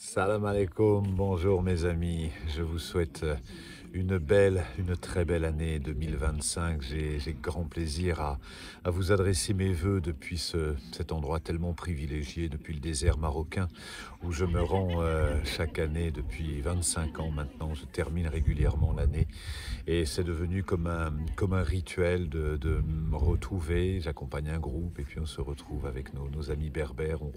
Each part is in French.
Salam alaikum, bonjour mes amis, je vous souhaite une très belle année 2025. J'ai grand plaisir à vous adresser mes vœux depuis cet endroit tellement privilégié, depuis le désert marocain, où je me rends chaque année depuis 25 ans maintenant. Je termine régulièrement l'année et c'est devenu comme un rituel de me retrouver. J'accompagne un groupe et puis on se retrouve avec nos amis berbères. On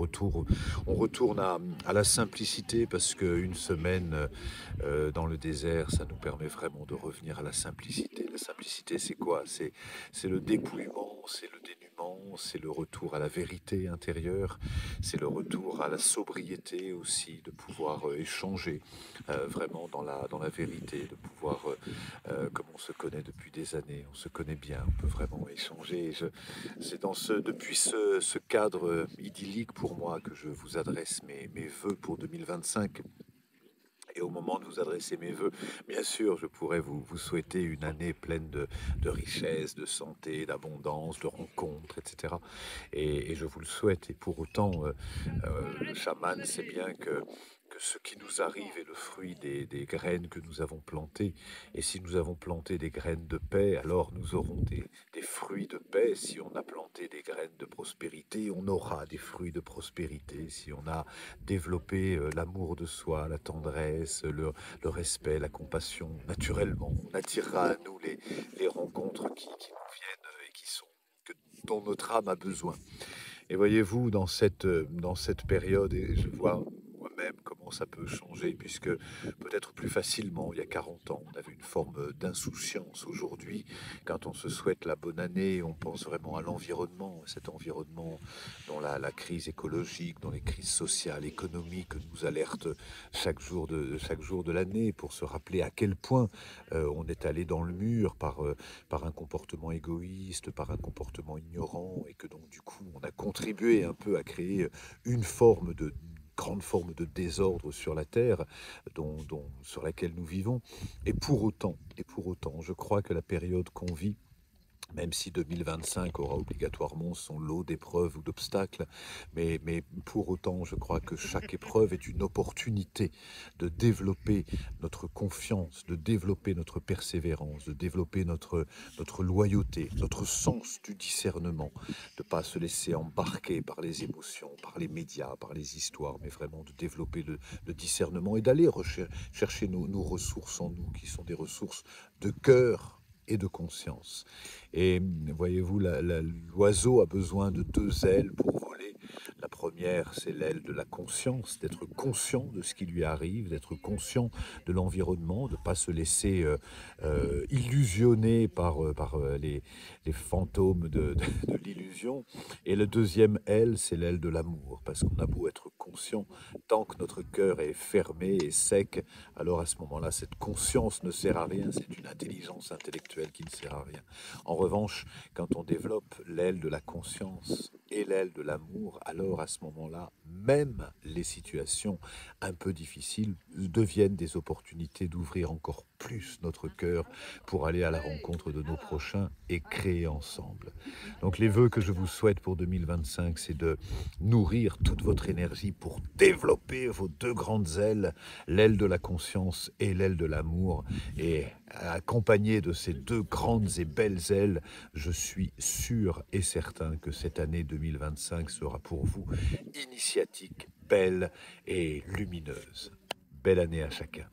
retourne à la simplicité parce qu'une semaine dans le désert, ça nous permet vraiment de revenir à la simplicité. La simplicité, c'est quoi? C'est le dépouillement, c'est le dénuement, c'est le retour à la vérité intérieure, c'est le retour à la sobriété aussi, de pouvoir échanger vraiment dans la vérité, de pouvoir, comme on se connaît depuis des années, on se connaît bien, on peut vraiment échanger. C'est depuis ce cadre idyllique pour moi que je vous adresse mes vœux pour 2025. Et au moment de vous adresser mes vœux, bien sûr, je pourrais vous souhaiter une année pleine de richesse, de santé, d'abondance, de rencontres, etc. Et je vous le souhaite. Et pour autant, le chaman sait bien que ce qui nous arrive est le fruit des graines que nous avons plantées. Et si nous avons planté des graines de paix, alors nous aurons des fruits de paix. Si on a planté des graines de prospérité, on aura des fruits de prospérité. Si on a développer l'amour de soi, la tendresse, le respect, la compassion. Naturellement, on attirera à nous les rencontres qui nous viennent et dont notre âme a besoin. Et voyez-vous, dans cette période, et je vois moi-même comment ça peut changer, puisque peut-être plus facilement, il y a 40 ans, on avait une forme d'insouciance. Aujourd'hui, quand on se souhaite la bonne année, on pense vraiment à l'environnement, cet environnement dont la crise écologique, dont les crises sociales, économiques nous alertent chaque jour de l'année pour se rappeler à quel point on est allé dans le mur par un comportement égoïste, par un comportement ignorant, et que donc du coup on a contribué un peu à créer une grande forme de désordre sur la Terre sur laquelle nous vivons. Et pour autant, je crois que la période qu'on vit, même si 2025 aura obligatoirement son lot d'épreuves ou d'obstacles, mais pour autant, je crois que chaque épreuve est une opportunité de développer notre confiance, de développer notre persévérance, de développer notre loyauté, notre sens du discernement, de ne pas se laisser embarquer par les émotions, par les médias, par les histoires, mais vraiment de développer le discernement et d'aller chercher nos ressources en nous, qui sont des ressources de cœur et de conscience. Et voyez-vous, l'oiseau a besoin de deux ailes pour voler. La première, c'est l'aile de la conscience, d'être conscient de ce qui lui arrive, d'être conscient de l'environnement, de ne pas se laisser illusionner par les fantômes de l'illusion. Et le deuxième aile, c'est l'aile de l'amour, parce qu'on a beau être conscient, tant que notre cœur est fermé et sec, alors à ce moment-là, cette conscience ne sert à rien, c'est une intelligence intellectuelle qui ne sert à rien. En revanche, quand on développe l'aile de la conscience et l'aile de l'amour, alors à ce moment-là, même les situations un peu difficiles deviennent des opportunités d'ouvrir encore plus notre cœur pour aller à la rencontre de nos prochains et créer ensemble. Donc les vœux que je vous souhaite pour 2025, c'est de nourrir toute votre énergie pour développer vos deux grandes ailes, l'aile de la conscience et l'aile de l'amour. Et accompagné de ces deux grandes et belles ailes, je suis sûr et certain que cette année 2025 sera pour vous initiatique, belle et lumineuse. Belle année à chacun.